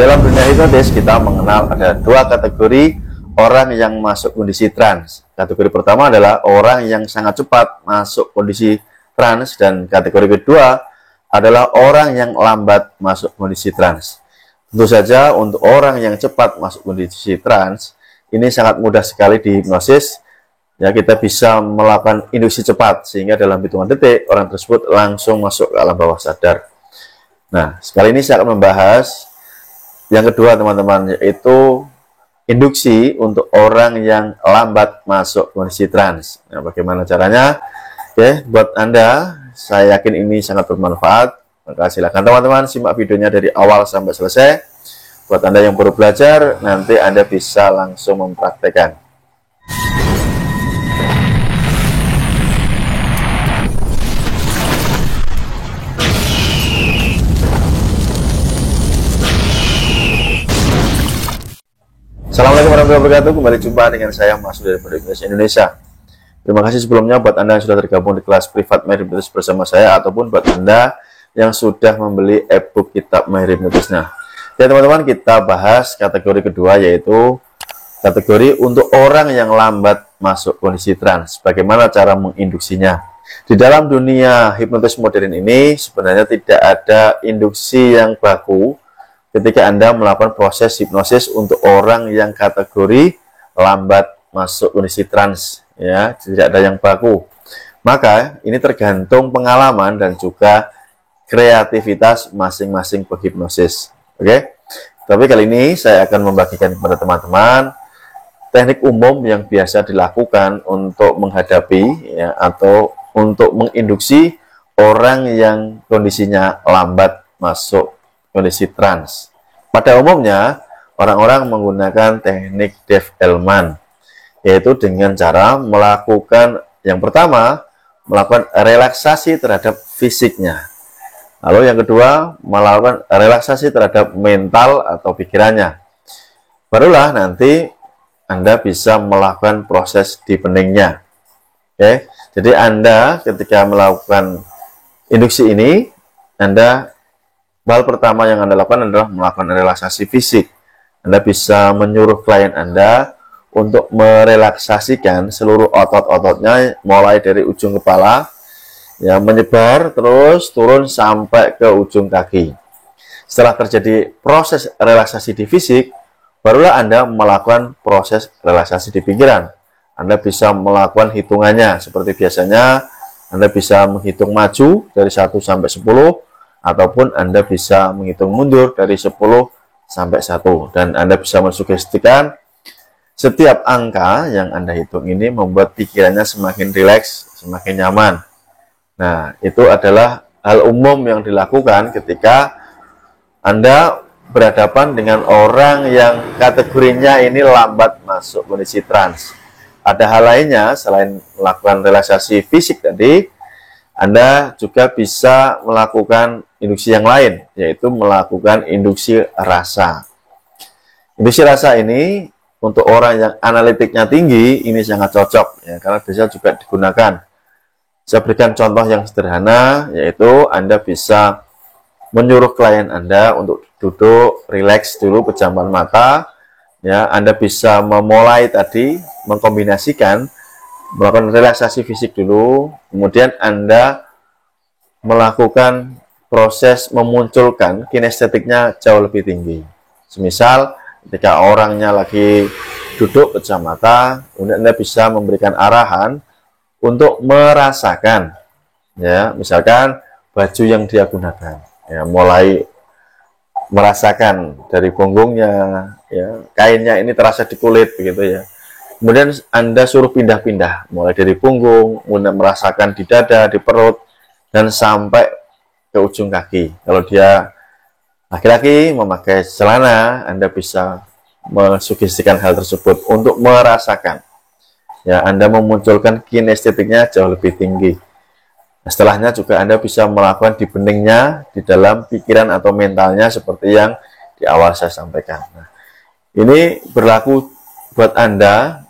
dalam dunia hipnotis kita mengenal ada dua kategori orang yang masuk kondisi trans. Kategori pertama adalah orang yang sangat cepat masuk kondisi trans, dan kategori kedua adalah orang yang lambat masuk kondisi trans. Tentu saja untuk orang yang cepat masuk kondisi trans ini sangat mudah sekali dihipnosis. Ya, kita bisa melakukan induksi cepat sehingga dalam hitungan detik orang tersebut langsung masuk ke alam bawah sadar. Nah, sekali ini saya akan membahas yang kedua teman-teman, yaitu induksi untuk orang yang lambat masuk kondisi trans. Nah, bagaimana caranya? Oke, buat Anda, saya yakin ini sangat bermanfaat. Maka silakan teman-teman simak videonya dari awal sampai selesai. Buat Anda yang baru belajar, nanti Anda bisa langsung mempraktekkan. Assalamualaikum warahmatullahi wabarakatuh. Kembali jumpa dengan saya Mas dari Hipnotis Indonesia. Terima kasih sebelumnya buat Anda yang sudah tergabung di kelas privat My Hipnotis bersama saya, ataupun buat Anda yang sudah membeli e-book kitab My Hipnotis. Nah, ya teman-teman, kita bahas kategori kedua, yaitu kategori untuk orang yang lambat masuk kondisi trans. Bagaimana cara menginduksinya? Di dalam dunia hipnotis modern ini sebenarnya tidak ada induksi yang baku ketika Anda melakukan proses hipnosis untuk orang yang kategori lambat masuk kondisi trans, ya, tidak ada yang baku. Maka ini tergantung pengalaman dan juga kreativitas masing-masing penghipnosis. Oke? Tapi kali ini saya akan membagikan kepada teman-teman teknik umum yang biasa dilakukan untuk menghadapi, ya, atau untuk menginduksi orang yang kondisinya lambat masuk kondisi trans. Pada umumnya, orang-orang menggunakan teknik Dave Elman, yaitu dengan cara melakukan, yang pertama, melakukan relaksasi terhadap fisiknya. Lalu yang kedua, melakukan relaksasi terhadap mental atau pikirannya. Barulah nanti Anda bisa melakukan proses deepeningnya. Oke, jadi Anda ketika melakukan induksi ini, hal pertama yang Anda lakukan adalah melakukan relaksasi fisik. Anda bisa menyuruh klien Anda untuk merelaksasikan seluruh otot-ototnya, mulai dari ujung kepala, ya, menyebar terus turun sampai ke ujung kaki. Setelah terjadi proses relaksasi di fisik, barulah Anda melakukan proses relaksasi di pikiran. Anda bisa melakukan hitungannya seperti biasanya. Anda bisa menghitung maju dari 1 sampai 10, ataupun Anda bisa menghitung mundur dari 10 sampai 1. Dan Anda bisa mensugestikan setiap angka yang Anda hitung ini membuat pikirannya semakin rileks, semakin nyaman. Nah, itu adalah hal umum yang dilakukan ketika Anda berhadapan dengan orang yang kategorinya ini lambat masuk kondisi trans. Ada hal lainnya selain melakukan relaksasi fisik tadi, Anda juga bisa melakukan induksi yang lain, yaitu melakukan induksi rasa. Induksi rasa ini untuk orang yang analitiknya tinggi ini sangat cocok, ya, karena bisa juga digunakan. Saya berikan contoh yang sederhana, yaitu Anda bisa menyuruh klien Anda untuk duduk, rileks dulu, pejamkan mata. Ya, Anda bisa memulai tadi mengkombinasikan melakukan relaksasi fisik dulu, kemudian Anda melakukan proses memunculkan kinestetiknya jauh lebih tinggi. Semisal ketika orangnya lagi duduk pejam mata, kemudian Anda bisa memberikan arahan untuk merasakan, ya, misalkan baju yang dia gunakan, ya, mulai merasakan dari punggungnya, ya, kainnya ini terasa di kulit begitu, ya. Kemudian Anda suruh pindah-pindah, mulai dari punggung, kemudian merasakan di dada, di perut, dan sampai ke ujung kaki. Kalau dia laki-laki memakai celana, Anda bisa mensugestikan hal tersebut untuk merasakan. Ya, Anda memunculkan kinestetiknya jauh lebih tinggi. Nah, setelahnya juga Anda bisa melakukan deepeningnya di dalam pikiran atau mentalnya seperti yang di awal saya sampaikan. Nah, ini berlaku buat Anda,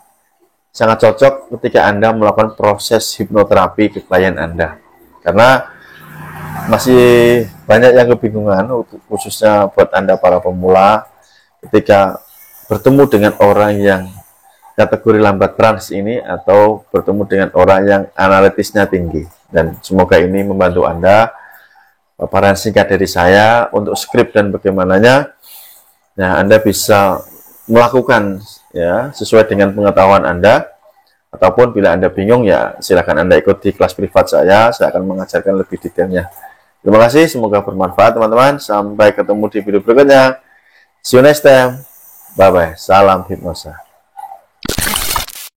sangat cocok ketika Anda melakukan proses hipnoterapi ke klien Anda. Karena masih banyak yang kebingungan, khususnya buat Anda para pemula ketika bertemu dengan orang yang kategori lambat trans ini atau bertemu dengan orang yang analitisnya tinggi. Dan semoga ini membantu Anda. Paparan singkat dari saya untuk skrip dan bagaimananya, nah Anda bisa melakukan ya sesuai dengan pengetahuan Anda, ataupun bila Anda bingung ya silakan Anda ikuti kelas privat saya akan mengajarkan lebih detailnya. Terima kasih, semoga bermanfaat teman-teman. Sampai ketemu di video berikutnya. See you next time. Bye bye. Salam hipnosa.